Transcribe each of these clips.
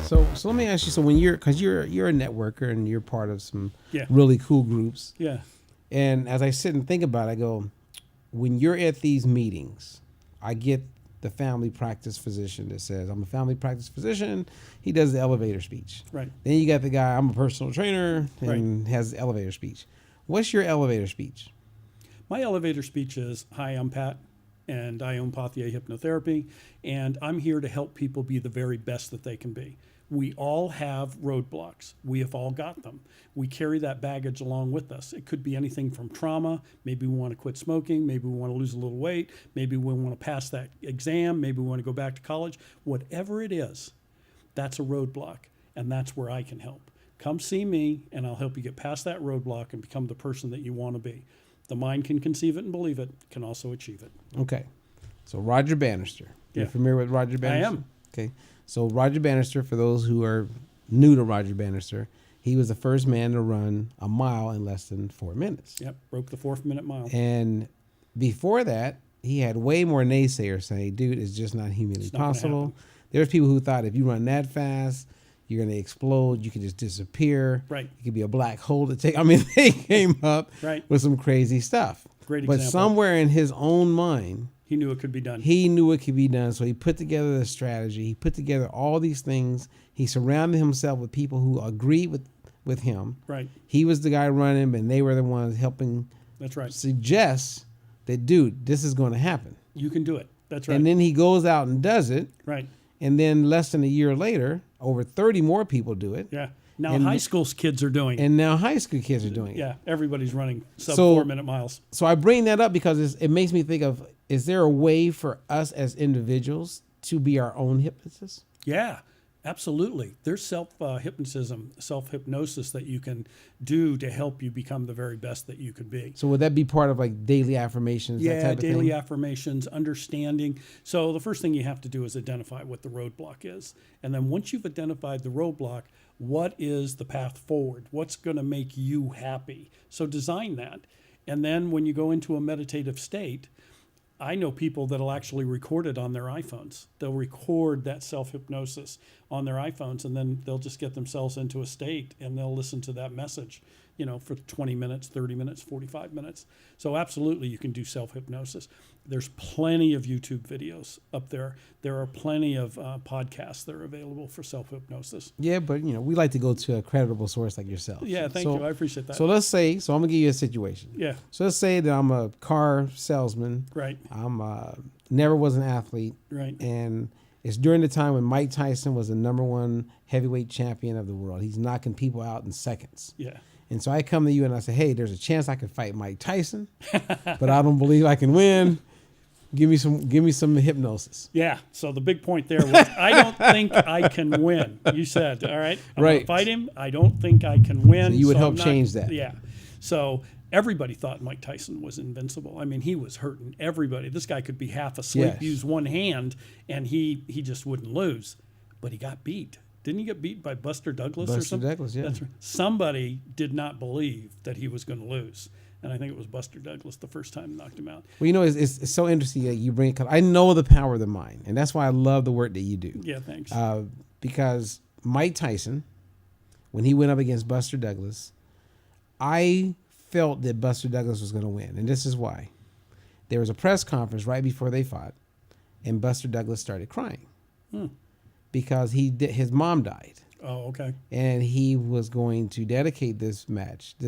So let me ask you. So when because you're a networker and you're part of some Yeah. really cool groups. Yeah. And as I sit and think about it, I go, when you're at these meetings, I get the family practice physician that says, I'm a family practice physician. He does the elevator speech. Right. Then you got the guy, I'm a personal trainer, and Right. has the elevator speech. What's your elevator speech? My elevator speech is, hi, I'm Pat, and I own Pothier Hypnotherapy, and I'm here to help people be the very best that they can be. We all have roadblocks. We have all got them. We carry that baggage along with us. It could be anything from trauma. Maybe we want to quit smoking. Maybe we want to lose a little weight. Maybe we want to pass that exam. Maybe we want to go back to college. Whatever it is, that's a roadblock, and that's where I can help. Come see me, and I'll help you get past that roadblock and become the person that you want to be. The mind can conceive it and believe it, can also achieve it. Okay. So Roger Bannister. You're familiar with Roger Bannister? I am. Okay. So Roger Bannister, for those who are new to Roger Bannister, he was the first man to run a mile in less than 4 minutes. Yep, broke the 4-minute mile. And before that, he had way more naysayers saying, dude, it's just not humanly possible. There's people who thought if you run that fast, you're going to explode. You can just disappear. Right. You could be a black hole to take. I mean, they came up with some crazy stuff. Great but example. somewhere in his own mind, he knew it could be done. He knew it could be done. So he put together the strategy. He put together all these things. He surrounded himself with people who agreed with him. Right. He was the guy running, and they were the ones helping. That's right. Suggest that, dude, this is going to happen. You can do it. That's right. And then he goes out and does it. Right. And then less than a year later, over 30 more people do it. Yeah. Now high school kids are doing it. And now high school kids are doing it. Yeah. Everybody's running sub 4-minute miles. So I bring that up because it makes me think of, is there a way for us as individuals to be our own hypnotists? Yeah, absolutely. There's self-hypnosis that you can do to help you become the very best that you could be. So would that be part of like daily affirmations? Yeah, that type of daily thing? affirmations, understanding. So the first thing you have to do is identify what the roadblock is. And then once you've identified the roadblock, what is the path forward? What's going to make you happy? So design that. And then when you go into a meditative state, I know people that'll actually record it on their iPhones. They'll record that self-hypnosis on their iPhones, and then they'll just get themselves into a state, and they'll listen to that message, for 20 minutes, 30 minutes, 45 minutes. So absolutely, you can do self-hypnosis. There's plenty of YouTube videos up there. There are plenty of podcasts that are available for self-hypnosis. Yeah, but, we like to go to a credible source like yourself. Yeah, thank you. I appreciate that. So let's say, I'm going to give you a situation. Yeah. So let's say that I'm a car salesman. Right. I'm never was an athlete. Right. And it's during the time when Mike Tyson was the #1 heavyweight champion of the world. He's knocking people out in seconds. Yeah. And so I come to you and I say, hey, there's a chance I could fight Mike Tyson, but I don't believe I can win. Give me some hypnosis. Yeah. So the big point there was, I don't think I can win. You said, all right, I'm going to fight him. I don't think I can win. So you would help change that. Yeah. So everybody thought Mike Tyson was invincible. I mean, he was hurting everybody. This guy could be half asleep, use one hand, and he just wouldn't lose. But he got beat. Didn't he get beat by Buster Douglas or something? Buster Douglas, yeah. That's right. Somebody did not believe that he was going to lose. And I think it was Buster Douglas the first time knocked him out. Well, it's so interesting that you bring it, because I know the power of the mind. And that's why I love the work that you do. Yeah, thanks. Because Mike Tyson, when he went up against Buster Douglas, I felt that Buster Douglas was going to win. And this is why. There was a press conference right before they fought, and Buster Douglas started crying. Because his mom died. Oh, okay. And he was going to dedicate this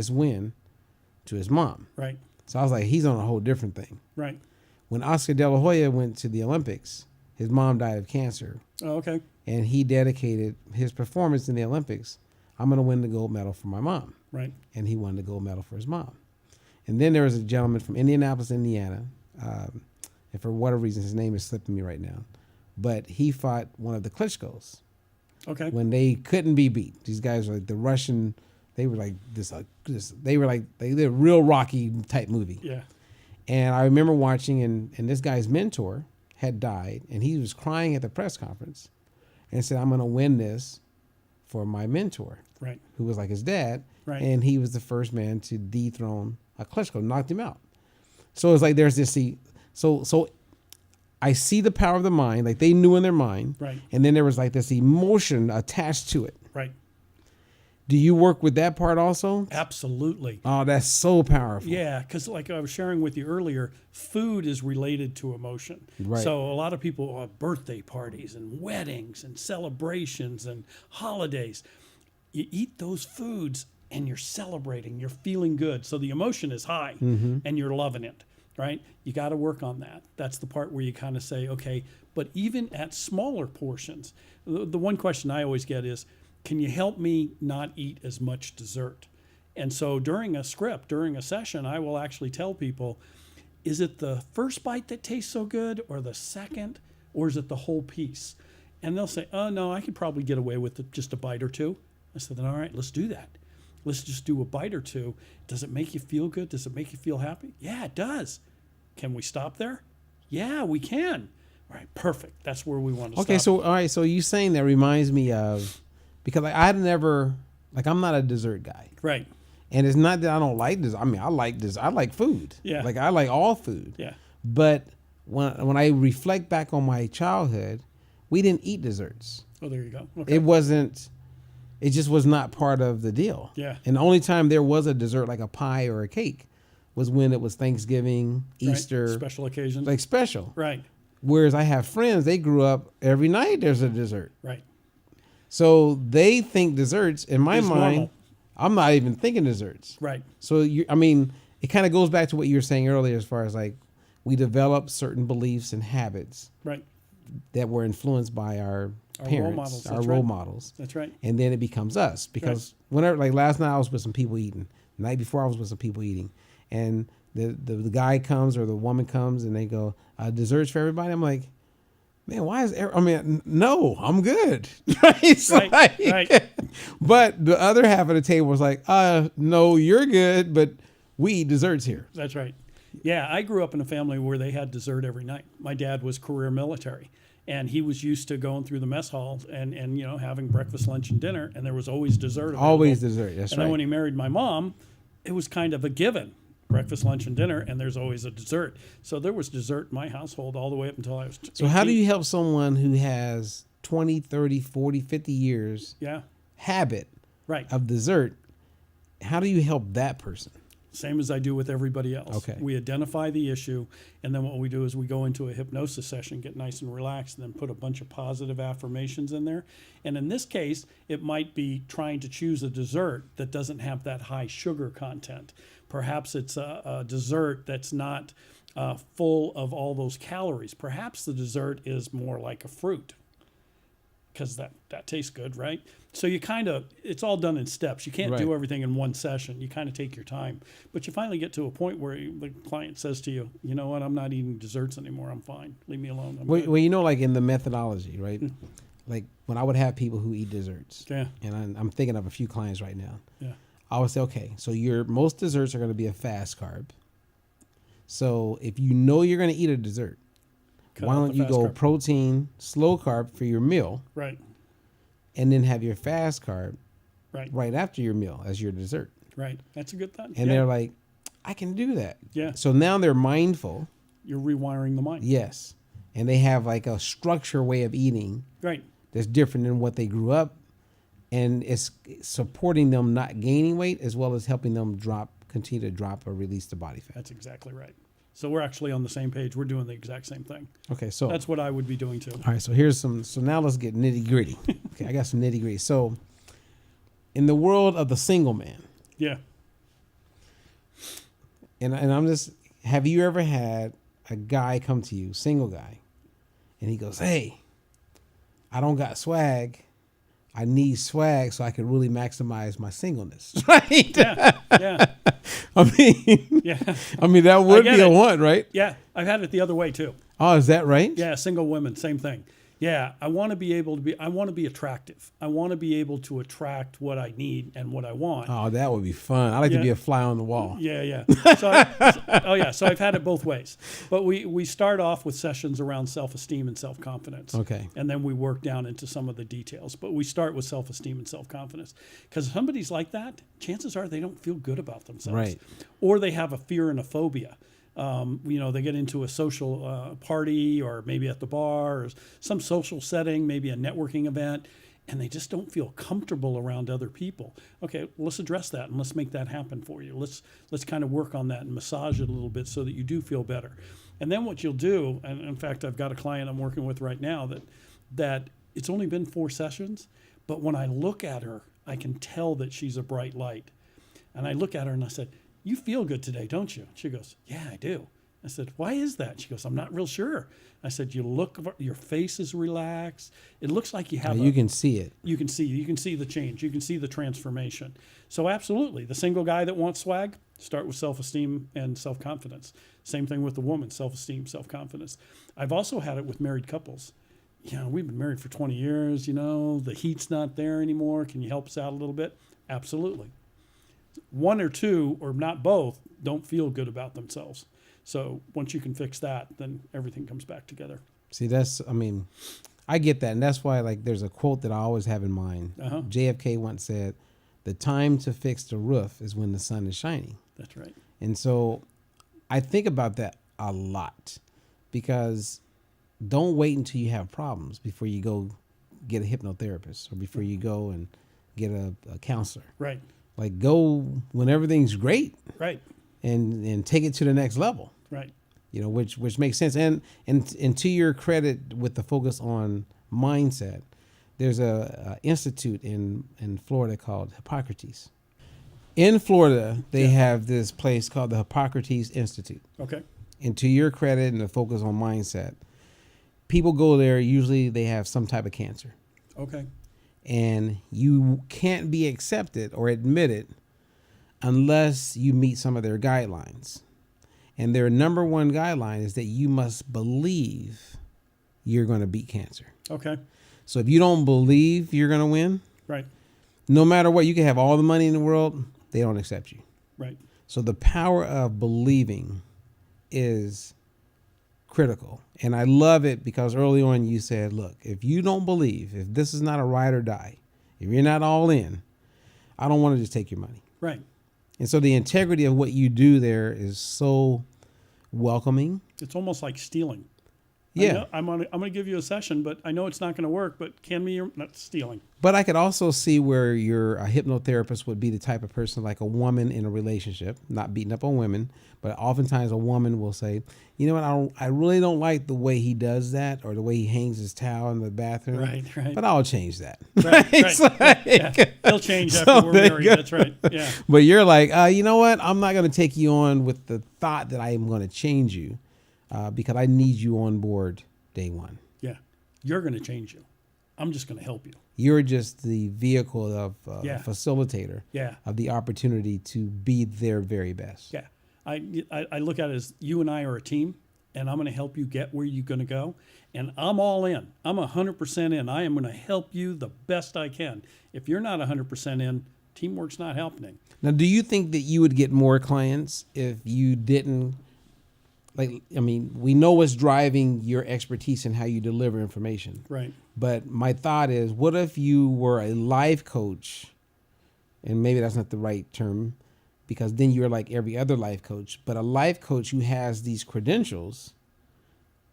win, to his mom. Right. So I was like, he's on a whole different thing. Right. When Oscar De La Hoya went to the Olympics, his mom died of cancer. Oh, okay. And he dedicated his performance in the Olympics, I'm going to win the gold medal for my mom. Right. And he won the gold medal for his mom. And then there was a gentleman from Indianapolis, Indiana. And for whatever reason, his name is slipping me right now. But he fought one of the Klitschko's. Okay. When they couldn't be beat. These guys were like the Russian. They were like they did a real Rocky type movie. Yeah. And I remember watching, and this guy's mentor had died, and he was crying at the press conference and said, I'm going to win this for my mentor. Right. Who was like his dad. Right. And he was the first man to dethrone a Klitschko, knocked him out. So it's like there's this, so I see the power of the mind, like they knew in their mind. Right. And then there was like this emotion attached to it. Right. Do you work with that part also? Absolutely. Oh, that's so powerful. Yeah, because like I was sharing with you earlier, food is related to emotion. Right. So a lot of people have birthday parties and weddings and celebrations and holidays. You eat those foods and you're celebrating, you're feeling good. So the emotion is high and you're loving it, right? You got to work on that. That's the part where you kind of say, okay, but even at smaller portions, the one question I always get is, can you help me not eat as much dessert? And so during a session, I will actually tell people, is it the first bite that tastes so good or the second, or is it the whole piece? And they'll say, oh, no, I could probably get away with just a bite or two. I said, then all right, let's do that. Let's just do a bite or two. Does it make you feel good? Does it make you feel happy? Yeah, it does. Can we stop there? Yeah, we can. All right, perfect. That's where we want to stop. Okay, so all right, so you saying that reminds me of, because like I'd never, like I'm not a dessert guy. Right. And it's not that I don't like this. I mean, I like this. I like food. Yeah. Like I like all food. Yeah. But when I reflect back on my childhood, we didn't eat desserts. Oh, there you go. Okay. It just was not part of the deal. Yeah. And the only time there was a dessert like a pie or a cake was when it was Thanksgiving, Easter. Right. Special occasions. Like special. Right. Whereas I have friends, they grew up every night there's a dessert. Right. So they think desserts, in my It's mind, normal. I'm not even thinking desserts. Right. So it kind of goes back to what you were saying earlier as far as like we develop certain beliefs and habits Right. that were influenced by our parents, role models. our That's role right. models. That's right. And then it becomes us because whenever, like last night I was with some people eating, the night before I was with some people eating, and the guy comes or the woman comes and they go, desserts for everybody. I'm like, man, why is no, I'm good. Right? So Right. But the other half of the table was like, no, you're good, but we eat desserts here. That's right. Yeah, I grew up in a family where they had dessert every night. My dad was career military, and he was used to going through the mess hall and having breakfast, lunch, and dinner, and there was always dessert available. Always dessert, that's and right. then when he married my mom, it was kind of a given. Breakfast, lunch, and dinner, and there's always a dessert. So there was dessert in my household all the way up until I was 18. So how do you help someone who has 20, 30, 40, 50 years habit Right. of dessert? How do you help that person? Same as I do with everybody else. Okay. We identify the issue, and then what we do is we go into a hypnosis session, get nice and relaxed, and then put a bunch of positive affirmations in there. And in this case, it might be trying to choose a dessert that doesn't have that high sugar content. Perhaps it's a dessert that's not full of all those calories. Perhaps the dessert is more like a fruit, because that tastes good, right? So it's all done in steps. You can't do everything in one session. You kind of take your time. But you finally get to a point where the client says to you, you know what, I'm not eating desserts anymore. I'm fine. Leave me alone. I'm good. Well, like in the methodology, right? Like when I would have people who eat desserts, and I'm thinking of a few clients right now. Yeah. I would say, okay, so most desserts are going to be a fast carb. So if you know you're going to eat a dessert, why don't you go protein, slow carb for your meal, Right. and then have your fast carb right after your meal as your dessert? Right. That's a good thought. And they're like, I can do that. Yeah. So now they're mindful. You're rewiring the mind. Yes. And they have like a structure way of eating Right. that's different than what they grew up. And it's supporting them not gaining weight as well as helping them continue to drop or release the body fat. That's exactly right. So we're actually on the same page. We're doing the exact same thing. Okay, so That's what I would be doing too. all right, so so now let's get nitty gritty. Okay, I got some nitty gritty. So in the world of the single man, Yeah. and I'm just, have you ever had a guy come to you, single guy, and he goes, hey, I don't got swag. I need swag so I can really maximize my singleness, right? Yeah. Yeah. I mean, that would be a want, right? Yeah. I've had it the other way too. Oh, is that right? Yeah. Single women, same thing. Yeah. I want to be attractive. I want to be able to attract what I need and what I want. Oh, that would be fun. I like to be a fly on the wall. Yeah, yeah. So I've had it both ways. But we start off with sessions around self-esteem and self-confidence. Okay. And then we work down into some of the details. But we start with self-esteem and self-confidence. Because if somebody's like that, chances are they don't feel good about themselves. Right. Or they have a fear and a phobia. They get into a social party, or maybe at the bar, or some social setting, maybe a networking event, and they just don't feel comfortable around other people. Okay, let's address that and let's make that happen for you. Let's kind of work on that and massage it a little bit so that you do feel better. And then what you'll do, and in fact, I've got a client I'm working with right now that it's only been 4 sessions, but when I look at her, I can tell that she's a bright light. And I look at her and I said, "You feel good today, don't you?" She goes, "Yeah, I do." I said, "Why is that?" She goes, "I'm not real sure." I said, your face is relaxed. It looks like you have you can see it. You can see the change. You can see the transformation. So absolutely, the single guy that wants swag, start with self-esteem and self-confidence. Same thing with the woman, self-esteem, self-confidence. I've also had it with married couples. We've been married for 20 years, the heat's not there anymore. Can you help us out a little bit? Absolutely. One or two, or not both, don't feel good about themselves. So once you can fix that, then everything comes back together. See, I get that. And that's why, there's a quote that I always have in mind. JFK once said, "The time to fix the roof is when the sun is shining." That's right. And so I think about that a lot, because don't wait until you have problems before you go get a hypnotherapist, or before you go and get a counselor. Right. Go when everything's great. Right. And take it to the next level. Right. Which makes sense. And to your credit, with the focus on mindset, there's a institute in Florida called Hippocrates. In Florida, they have this place called the Hippocrates Institute. Okay. And to your credit and the focus on mindset, people go there, usually they have some type of cancer. Okay. And you can't be accepted or admitted unless you meet some of their guidelines. And their number one guideline is that you must believe you're going to beat cancer. Okay. So if you don't believe you're going to win, right, no matter what, you can have all the money in the world, they don't accept you. Right. So the power of believing is critical. And I love it because early on you said, look, if you don't believe, if this is not a ride or die, if you're not all in, I don't want to just take your money. Right. And so the integrity of what you do there is so welcoming. It's almost like stealing. Yeah. I'm going to give you a session, but I know it's not going to work, but you're not stealing. But I could also see where a hypnotherapist would be the type of person, like a woman in a relationship, not beating up on women, but oftentimes a woman will say, you know what, I really don't like the way he does that, or the way he hangs his towel in the bathroom. Right. But I'll change that. Right. He'll change after we're married. That's right. Yeah. But you're like, you know what, I'm not going to take you on with the thought that I am going to change you. Because I need you on board day one. Yeah. You're going to change you. I'm just going to help you. You're just the vehicle of facilitator Yeah. of the opportunity to be their very best. Yeah. I look at it as you and I are a team, and I'm going to help you get where you're going to go. And I'm all in. I'm 100% in. I am going to help you the best I can. If you're not 100% in, teamwork's not happening. Now, do you think that you would get more clients if you didn't? We know what's driving your expertise and how you deliver information. Right. But my thought is, what if you were a life coach, and maybe that's not the right term, because then you're like every other life coach, but a life coach who has these credentials,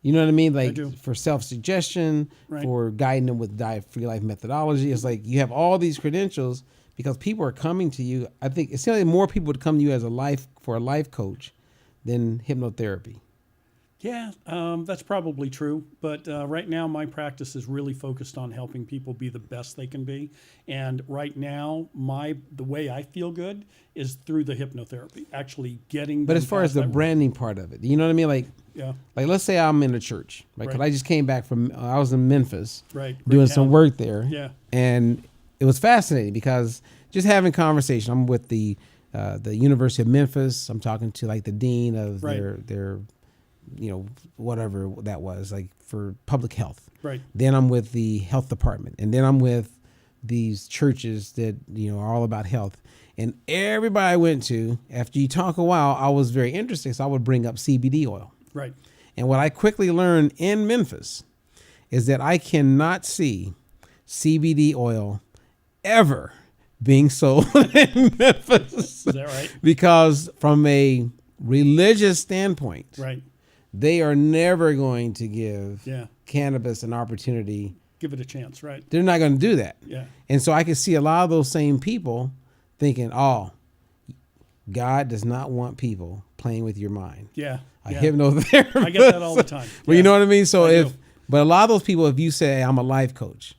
you know what I mean? Like for self-suggestion, right, for guiding them with diet-free life methodology. It's like you have all these credentials because people are coming to you. I think it's certainly more people would come to you as a life coach than hypnotherapy. Yeah, that's probably true. But right now, my practice is really focused on helping people be the best they can be. And right now, the way I feel good is through the hypnotherapy, actually getting. But as far as the branding part of it, you know what I mean? Like, yeah. Like let's say I'm in a church, right? Because I just came back from, I was in Memphis, right, doing some work there. Yeah. And it was fascinating because just having conversation. I'm with the University of Memphis. I'm talking to like the dean of their whatever that was, like for public health. Right. Then I'm with the health department, and then I'm with these churches that are all about health. And everybody I went to, after you talk a while, I was very interested, so I would bring up CBD oil. Right. And what I quickly learned in Memphis is that I cannot see CBD oil ever being sold in Memphis. Is that right? Because from a religious standpoint, Right. they are never going to give Yeah. cannabis an opportunity. Give it a chance. Right. They're not going to do that. Yeah. And so I can see a lot of those same people thinking, oh, God does not want people playing with your mind. Yeah. A Yeah. hypnotherapist. I get that all the time. But Yeah. you know what I mean? So I do. but a lot of those people, if you say I'm a life coach,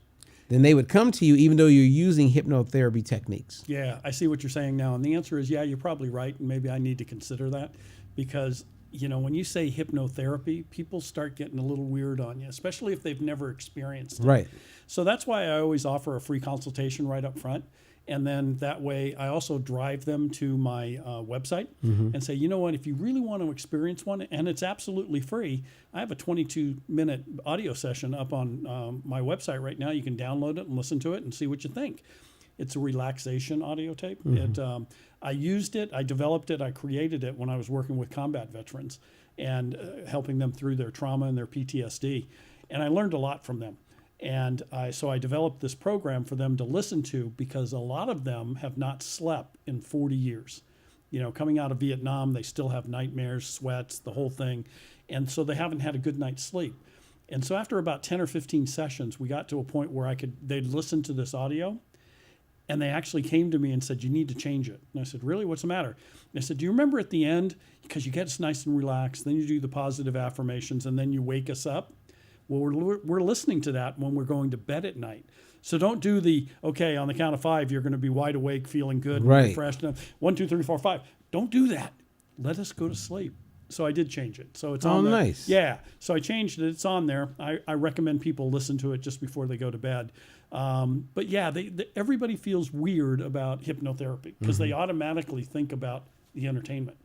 then they would come to you even though you're using hypnotherapy techniques. Yeah, I see what you're saying now. And the answer is, yeah, you're probably right. And maybe I need to consider that because, you know, when you say hypnotherapy, people start getting a little weird on you, especially if they've never experienced it. Right. So that's why I always offer a free consultation right up front. And then that way I also drive them to my website and say, you know what, if you really want to experience one, and it's absolutely free, I have a 22-minute audio session up on my website right now. You can download it and listen to it and see what you think. It's a relaxation audio tape. I used it, I developed it, I created it when I was working with combat veterans and helping them through their trauma and their PTSD. And I learned a lot from them. And so I developed this program for them to listen to because a lot of them have not slept in 40 years. You know, coming out of Vietnam, they still have nightmares, sweats, the whole thing. And so they haven't had a good night's sleep. And so after about 10 or 15 sessions, we got to a point where they'd listen to this audio and they actually came to me and said, you need to change it. And I said, really, what's the matter? And they said, do you remember at the end, because you get us nice and relaxed, then you do the positive affirmations and then you wake us up? Well, we're listening to that when we're going to bed at night. So don't do okay, on the count of 5, you're going to be wide awake, feeling good, and Right. refreshed. 1, 2, 3, 4, 5. Don't do that. Let us go to sleep. So I did change it. So it's on there. Nice. Yeah. So I changed it. It's on there. I recommend people listen to it just before they go to bed. But yeah, everybody feels weird about hypnotherapy because they automatically think about the entertainment.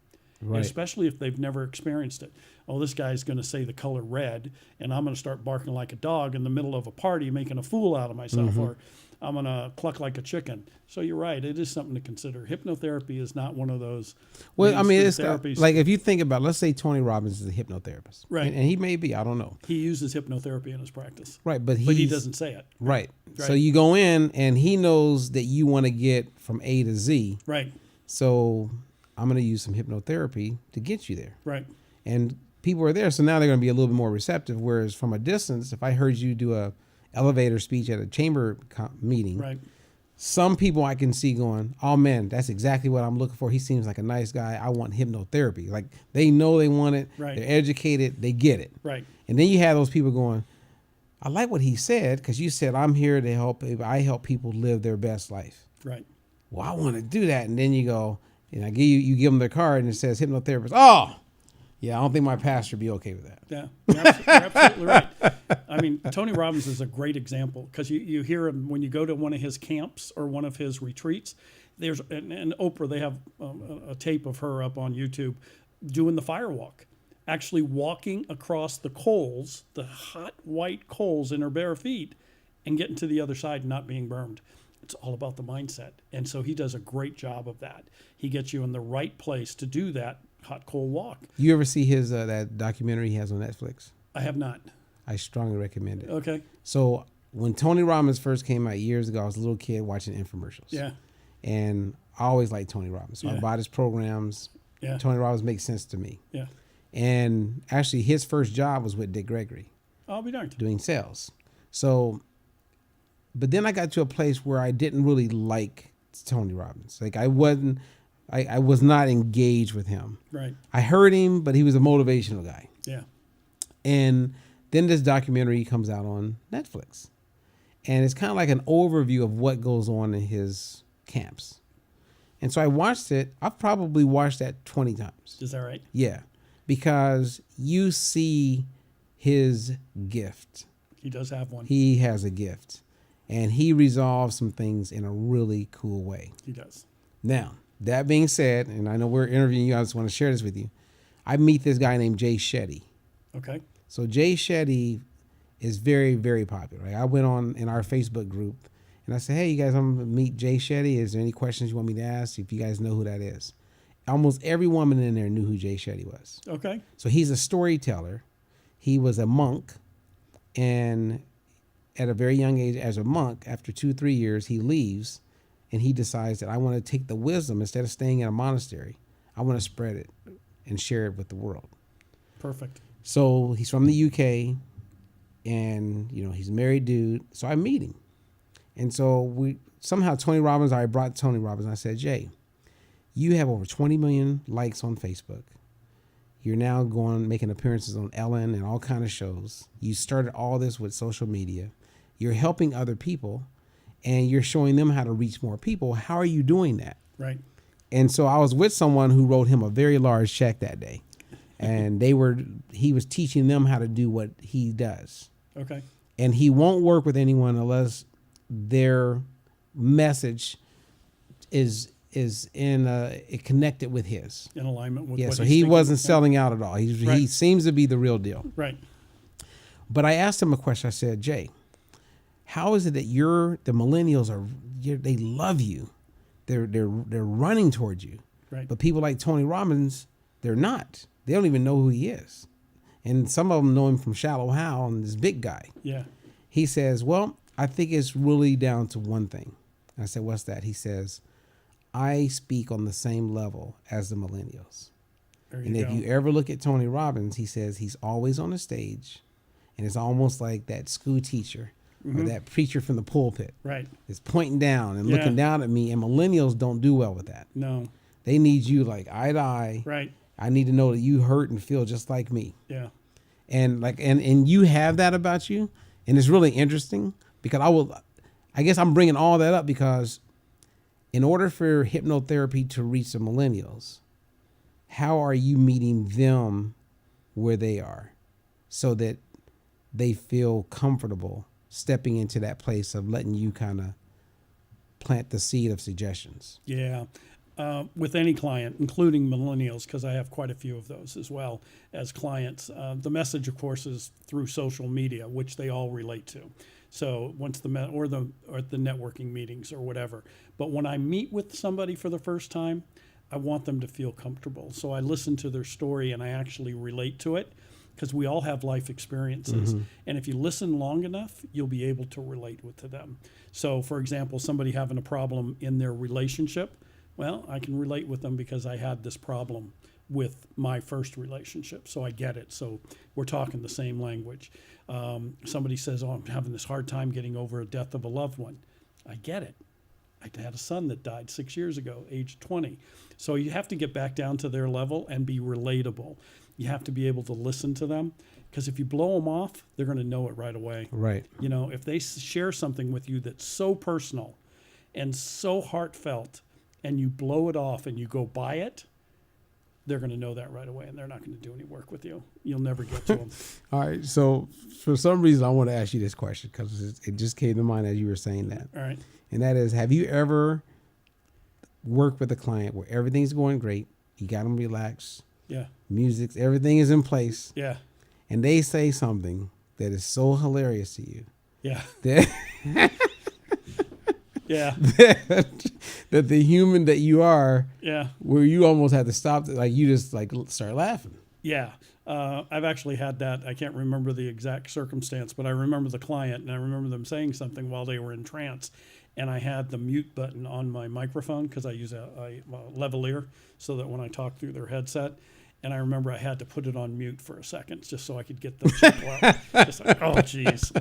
Right. Especially if they've never experienced it. Oh, this guy's going to say the color red, and I'm going to start barking like a dog in the middle of a party, making a fool out of myself, or I'm going to cluck like a chicken. So you're right. It is something to consider. Hypnotherapy is not one of those. Well, I mean, it's therapies. like if you think about, let's say Tony Robbins is a hypnotherapist, Right. And he may be, I don't know, He uses hypnotherapy in his practice, right? But he doesn't say it. right. Right. So you go in, and he knows that you want to get from A to Z. Right. So I'm going to use some hypnotherapy to get you there. Right. And people are there, so now they're going to be a little bit more receptive. Whereas from a distance, if I heard you do a elevator speech at a chamber meeting, Right. some people I can see going, oh man, that's exactly what I'm looking for. He seems like a nice guy. I want hypnotherapy. Like they know they want it. Right. They're educated. They get it. Right. And then you have those people going, I like what he said because you said I'm here to help. I help people live their best life. Right. Well, I want to do that. And then you go, and you give them their card and it says hypnotherapist. Oh, yeah, I don't think my pastor would be okay with that. Yeah, you're absolutely right. I mean, Tony Robbins is a great example because you hear him when you go to one of his camps or one of his retreats. There's and Oprah, they have a tape of her up on YouTube doing the fire walk, actually walking across the coals, the hot white coals in her bare feet, and getting to the other side and not being burned. It's all about the mindset. And so he does a great job of that. He gets you in the right place to do that hot coal walk. You ever see his that documentary he has on Netflix? I have not. I strongly recommend it. Okay. So when Tony Robbins first came out years ago, I was a little kid watching infomercials. Yeah. And I always liked Tony Robbins. So I Yeah. bought his programs. Yeah. Tony Robbins makes sense to me. Yeah. And actually his first job was with Dick Gregory I'll be darned. doing sales. So, but then I got to a place where I didn't really like Tony Robbins. Like I was not engaged with him. Right. I heard him, but he was a motivational guy. Yeah. And then this documentary comes out on Netflix. And it's kind of like an overview of what goes on in his camps. And so I watched it. I've probably watched that 20 times. Is that right? Yeah. Because you see his gift. He does have one. He has a gift. And he resolves some things in a really cool way. He does. Now, that being said, and I know we're interviewing you, I just want to share this with you. I meet this guy named Jay Shetty. Okay. So Jay Shetty is very, very popular. Right? I went on in our Facebook group and I said, hey, you guys, I'm going to meet Jay Shetty. Is there any questions you want me to ask? If you guys know who that is. Almost every woman in there knew who Jay Shetty was. Okay. So he's a storyteller. He was a monk. And at a very young age, as a monk, after 2-3 years, he leaves and he decides that I want to take the wisdom, instead of staying in a monastery, I want to spread it and share it with the world. Perfect. So he's from the UK, and he's a married dude. So I meet him, and so somehow Tony Robbins. I brought Tony Robbins. And I said, Jay, you have over 20 million likes on Facebook. You're now making appearances on Ellen and all kind of shows. You started all this with social media. You're helping other people, and you're showing them how to reach more people. How are you doing that? Right. And so I was with someone who wrote him a very large check that day, and he was teaching them how to do what he does. Okay. And he won't work with anyone unless their message is connected with his. In alignment with Yeah, what so he's he thinking. wasn't Yeah. selling out at all. He Right. seems to be the real deal. Right. But I asked him a question. I said, Jay, how is it that the millennials they love you? They're running towards you. Right. But people like Tony Robbins, they're not. They don't even know who he is. And some of them know him from Shallow Hal and this big guy. Yeah. He says, well, I think it's really down to one thing. I said, what's that? He says, I speak on the same level as the millennials. And if you ever look at Tony Robbins, he says he's always on the stage, and it's almost like that school teacher or that preacher from the pulpit. Right. Is pointing down and looking down at me, and millennials don't do well with that. No. They need you like eye to eye. Right. I need to know that you hurt and feel just like me. Yeah. And and you have that about you, and it's really interesting because I guess I'm bringing all that up because in order for hypnotherapy to reach the millennials, how are you meeting them where they are so that they feel comfortable stepping into that place of letting you kind of plant the seed of suggestions? Yeah. With any client, including millennials, because I have quite a few of those as well as clients. The message, of course, is through social media, which they all relate to. So once or the networking meetings or whatever. But when I meet with somebody for the first time, I want them to feel comfortable. So I listen to their story and I actually relate to it because we all have life experiences. And if you listen long enough, you'll be able to relate to them. So, for example, somebody having a problem in their relationship, well, I can relate with them because I had this problem with my first relationship, so I get it. So we're talking the same language. Somebody says, oh, I'm having this hard time getting over a death of a loved one. I get it. I had a son that died 6 years ago, age 20. So you have to get back down to their level and be relatable. You have to be able to listen to them because if you blow them off, they're going to know it right away. Right. If they share something with you that's so personal and so heartfelt and you blow it off and you go by it, they're going to know that right away and they're not going to do any work with you. You'll never get to them. All right. So for some reason, I want to ask you this question because it just came to mind as you were saying that. All right. And that is, have you ever worked with a client where everything's going great, you got them relaxed, Yeah. music, everything is in place, Yeah. and they say something that is so hilarious to you Yeah. that Yeah. that the human that you are, Yeah. where you almost had to stop, like you just like start laughing. Yeah. I've actually had that. I can't remember the exact circumstance, but I remember the client and I remember them saying something while they were in trance. And I had the mute button on my microphone because I use a lavalier so that when I talk through their headset, and I remember I had to put it on mute for a second just so I could get those people out. Just like, oh, geez.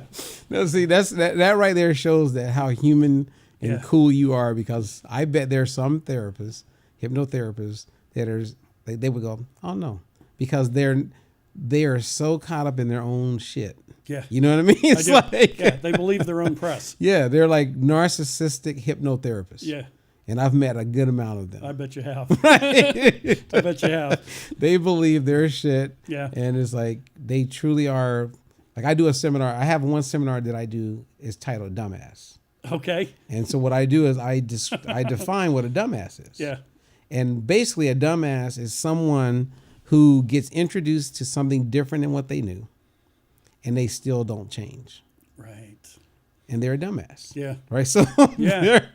No, see, that right there shows that how human and cool you are, because I bet there's some therapists, hypnotherapists, they would go, oh no, because they are so caught up in their own shit. Yeah. You know what I mean? It's they believe their own press. Yeah, they're like narcissistic hypnotherapists. Yeah. And I've met a good amount of them. I bet you have. I bet you have. They believe their shit. Yeah. And it's like they truly are. Like I do a seminar. I have one seminar that I do is titled Dumbass. Okay. And so what I do is I define what a dumbass is. Yeah. And basically a dumbass is someone who gets introduced to something different than what they knew, and they still don't change. Right. And they're a dumbass. Yeah. Right. So Yeah.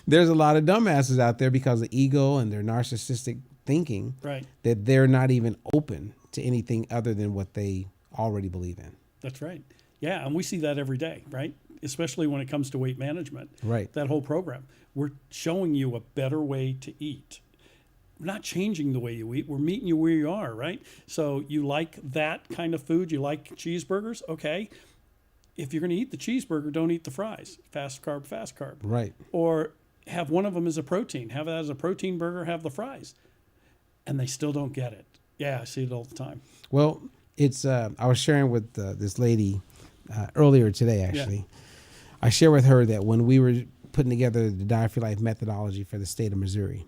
there's a lot of dumbasses out there because of ego and their narcissistic thinking. Right. That they're not even open to anything other than what they already believe in. That's right. Yeah. And we see that every day, right? Especially when it comes to weight management. Right. That whole program. We're showing you a better way to eat. not changing the way you eat. We're meeting you where you are, right? So you like that kind of food. You like cheeseburgers. Okay. If you're going to eat the cheeseburger, don't eat the fries. Fast carb. Right. Or have one of them as a protein. Have that as a protein burger, have the fries. And they still don't get it. Yeah, I see it all the time. Well, it's I was sharing with this lady earlier today, actually. Yeah. I shared with her that when we were putting together the Diet for Life methodology for the state of Missouri,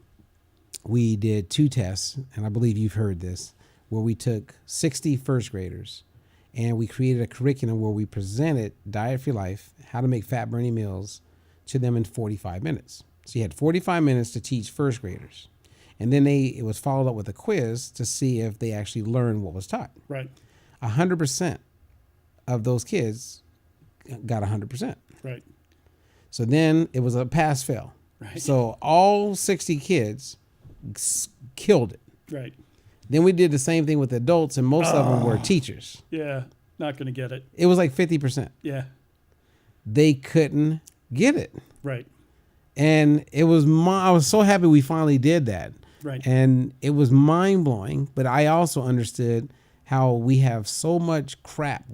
we did 2 tests, and I believe you've heard this, where we took 60 first graders, and we created a curriculum where we presented Diet for Life, how to make fat-burning meals, to them in 45 minutes. So you had 45 minutes to teach first graders. And then it was followed up with a quiz to see if they actually learned what was taught. Right. 100% of those kids got 100%. Right. So then it was a pass-fail. Right. So all 60 kids killed it. Right. Then we did the same thing with adults, and most of them were teachers. Yeah, not going to get it. It was like 50%. Yeah. They couldn't get it. Right. And it was I was so happy we finally did that. Right. And it was mind-blowing, but I also understood how we have so much crap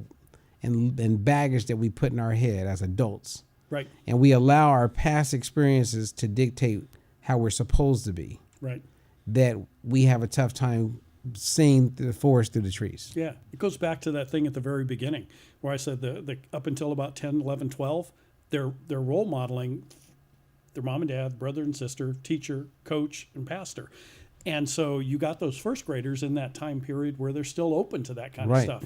and baggage that we put in our head as adults. Right. And we allow our past experiences to dictate how we're supposed to be. Right. That we have a tough time seeing the forest through the trees. Yeah. It goes back to that thing at the very beginning where I said the up until about 10, 11, 12, they're role modeling their mom and dad, brother and sister, teacher, coach, and pastor. And so you got those first graders in that time period where they're still open to that kind of stuff.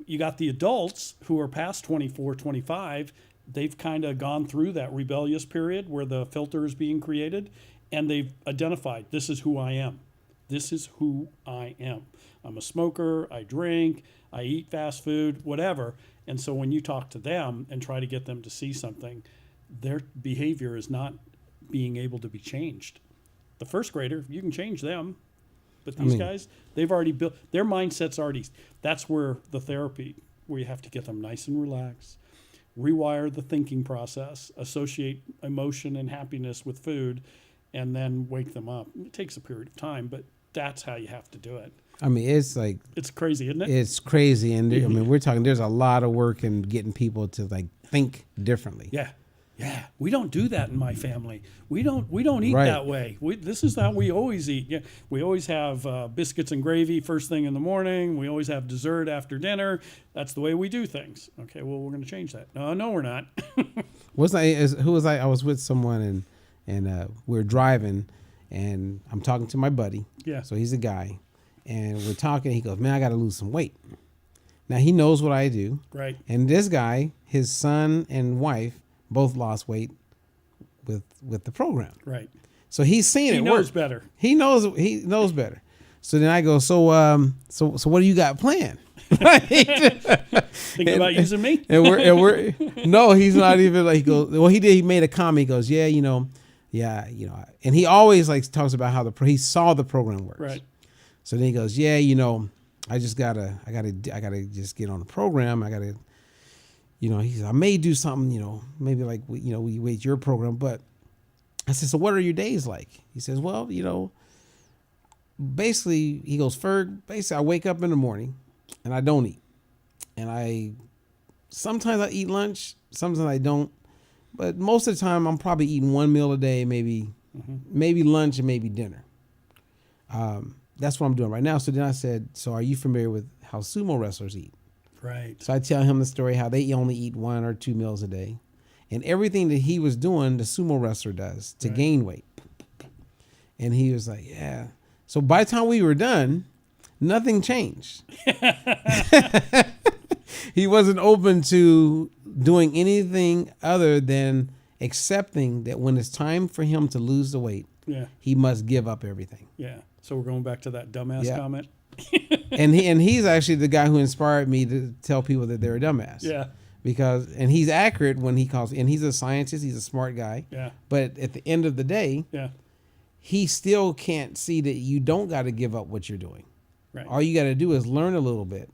You got the adults who are past 24, 25. They've kind of gone through that rebellious period where the filter is being created, and they've identified, this is who I am. This is who I am. I'm a smoker, I drink, I eat fast food, whatever. And so when you talk to them and try to get them to see something, their behavior is not being able to be changed. The first grader, you can change them. But these guys, they've already built, their mindset's already, that's where the therapy, where you have to get them nice and relaxed, rewire the thinking process, associate emotion and happiness with food, and then wake them up. It takes a period of time, but that's how you have to do it. I mean, it's like... It's crazy, isn't it? It's crazy. And I mean, we're talking, there's a lot of work in getting people to like think differently. Yeah. Yeah, we don't do that in my family. We don't eat that way. This is how we always eat. Yeah, we always have biscuits and gravy first thing in the morning. We always have dessert after dinner. That's the way we do things. Okay, well, we're going to change that. No, we're not. Who was I? I was with someone and we were driving, and I'm talking to my buddy. Yeah. So he's a guy, and we're talking. He goes, "Man, I got to lose some weight." Now he knows what I do. Right. And this guy, his son and wife, both lost weight with the program. Right. So he's seen it work. He knows better. He knows better. So then I go, so what do you got planned? Thinking about using me? And we're no, he's not even like, he goes, well, he made a comment. He goes, yeah, and he always like talks about how he saw the program works. Right. So then he goes, yeah, I gotta just get on the program. He said, I may do something, maybe like, we wait your program. But I said, so what are your days like? He says, well, basically, he goes, Ferg, basically, I wake up in the morning and I don't eat. And sometimes I eat lunch, sometimes I don't. But most of the time, I'm probably eating one meal a day, maybe lunch and maybe dinner. That's what I'm doing right now. So then I said, so are you familiar with how sumo wrestlers eat? Right. So I tell him the story how they only eat 1 or 2 meals a day. And everything that he was doing, the sumo wrestler does to gain weight. And he was like, yeah. So by the time we were done, nothing changed. He wasn't open to doing anything other than accepting that when it's time for him to lose the weight, he must give up everything. Yeah. So we're going back to that dumbass comment. and he's actually the guy who inspired me to tell people that they're a dumbass. Yeah. And he's accurate when he calls, and he's a scientist, he's a smart guy. Yeah. But at the end of the day, he still can't see that you don't got to give up what you're doing. Right. All you got to do is learn a little bit.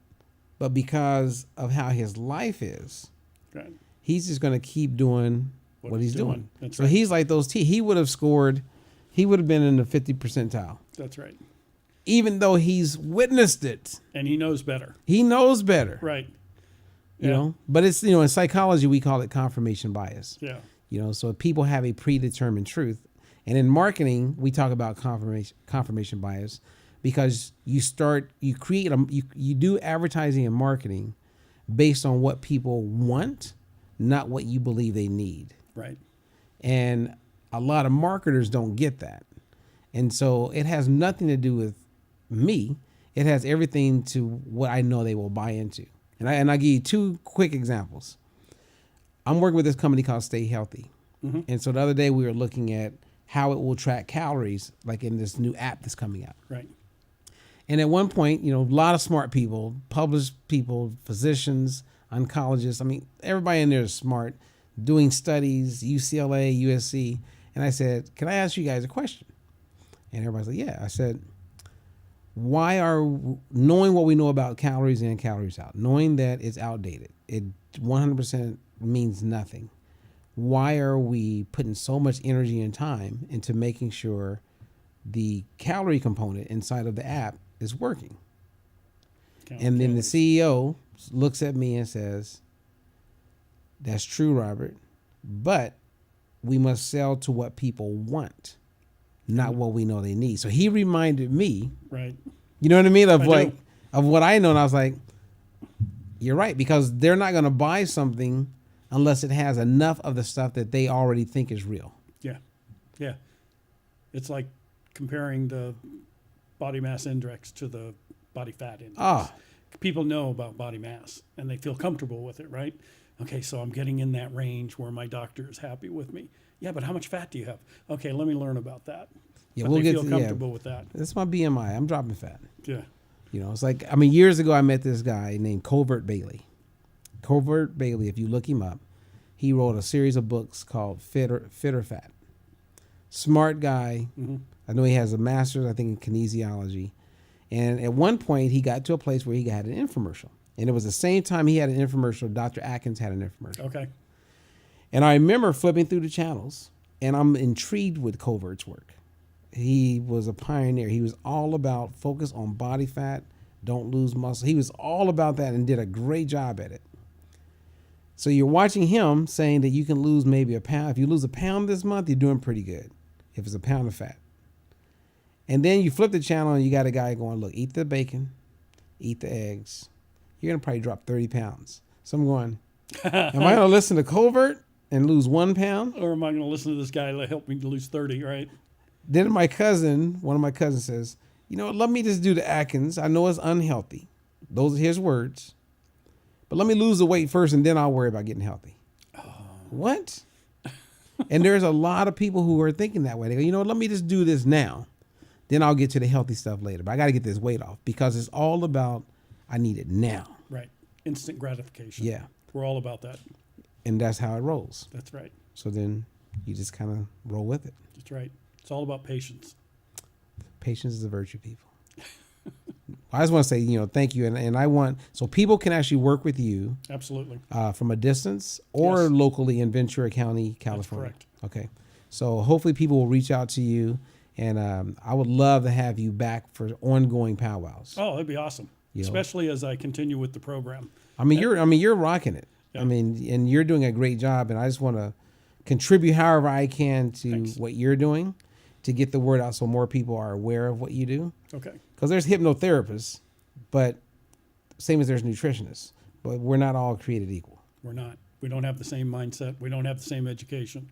But because of how his life is, he's just going to keep doing what he's doing. That's so he's like those he would have scored he would have been in the 50 percentile, That's right. even though he's witnessed it. And he knows better. He knows better, Right. you Yeah. know. But it's, you know, in psychology we call it confirmation bias. Yeah. You know, so people have a predetermined truth, and in marketing we talk about confirmation bias because you do advertising and marketing based on what people want, not what you believe they need. Right. And a lot of marketers don't get that. And so it has nothing to do with me. It has everything to what I know they will buy into. And I'll give you two quick examples. I'm working with this company called Stay Healthy. Mm-hmm. And so the other day we were looking at how it will track calories, like in this new app that's coming out. Right. And at one point, you know, a lot of smart people, published people, physicians, oncologists, I mean, everybody in there is smart, doing studies, UCLA, USC. And I said, can I ask you guys a question? And everybody's like, yeah. I said, why are, knowing what we know about calories in, calories out, knowing that it's outdated, it 100% means nothing. Why are we putting so much energy and time into making sure the calorie component inside of the app is working? And then the CEO looks at me and says, that's true, Robert, but we must sell to what people want, not what we know they need. So he reminded me, Right. you know what I mean, of I do. of what I know. And I was like, you're right, because they're not going to buy something unless it has enough of the stuff that they already think is real. Yeah. Yeah. It's like comparing the body mass index to the body fat index. Ah. People know about body mass and they feel comfortable with it, right? Okay, so I'm getting in that range where my doctor is happy with me. Yeah, but how much fat do you have? Okay, let me learn about that. Yeah, But we'll they get feel to comfortable with that. That's my BMI. I'm dropping fat. Yeah. You know, it's like, I mean, years ago I met this guy named Colbert Bailey. Colbert Bailey, if you look him up, he wrote a series of books called Fit or Fat. Smart guy. Mm-hmm. I know he has a master's, I think, in kinesiology. And at one point, he got to a place where he had an infomercial. And it was the same time he had an infomercial, Dr. Atkins had an infomercial. Okay. And I remember flipping through the channels, and I'm intrigued with Colbert's work. He was a pioneer. He was all about focus on body fat, don't lose muscle. He was all about that and did a great job at it. So you're watching him saying that you can lose maybe a pound. If you lose a pound this month, you're doing pretty good if it's a pound of fat. And then you flip the channel and you got a guy going, look, eat the bacon, eat the eggs. You're going to probably drop 30 pounds. So I'm going, am I going to listen to Colbert and lose 1 pound? Or am I going to listen to this guy that helped me to lose 30, right? Then one of my cousins says, you know, let me just do the Atkins. I know it's unhealthy. Those are his words. But let me lose the weight first and then I'll worry about getting healthy. Oh. What? And there's a lot of people who are thinking that way. They go, you know, let me just do this now. Then I'll get to the healthy stuff later. But I got to get this weight off because it's all about, I need it now. Right. Instant gratification. Yeah. We're all about that. And that's how it rolls. That's right. So then you just kind of roll with it. That's right. It's all about patience. Patience is a virtue, people. I just want to say, you know, thank you. And I want, so people can actually work with you. Absolutely. From a distance or Yes. locally in Ventura County, California. That's correct. Okay. So hopefully people will reach out to you. And I would love to have you back for ongoing powwows. Oh, that'd be awesome. You know. Especially as I continue with the program. I mean, you're rocking it. Yeah. I mean, and you're doing a great job. And I just want to contribute however I can to Thanks. what you're doing to get the word out so more people are aware of what you do. Okay. Because there's hypnotherapists, but same as there's nutritionists, but we're not all created equal. We're not. We don't have the same mindset. We don't have the same education.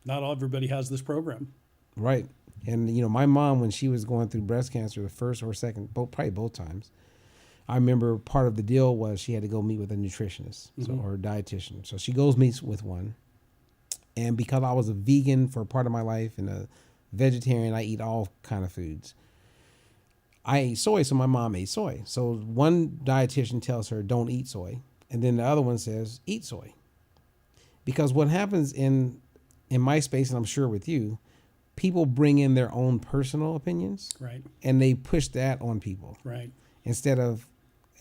Not everybody has this program. Right. And, you know, my mom, when she was going through breast cancer, the first or second, probably both times, I remember part of the deal was she had to go meet with a nutritionist or a dietitian. So she goes meets with one. And because I was a vegan for part of my life and a vegetarian, I eat all kind of foods. I ate soy, so my mom ate soy. So one dietitian tells her, don't eat soy. And then the other one says, eat soy. Because what happens in my space, and I'm sure with you, people bring in their own personal opinions. Right. And they push that on people. Right. Instead of,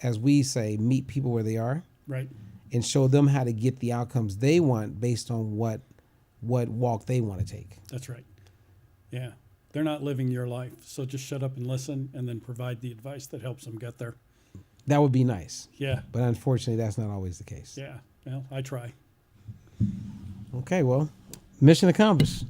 as we say, meet people where they are. Right. And show them how to get the outcomes they want based on what walk they want to take. That's right. Yeah. They're not living your life. So just shut up and listen, and then provide the advice that helps them get there. That would be nice. Yeah. But unfortunately, that's not always the case. Yeah. Well, I try. Okay, well, mission accomplished.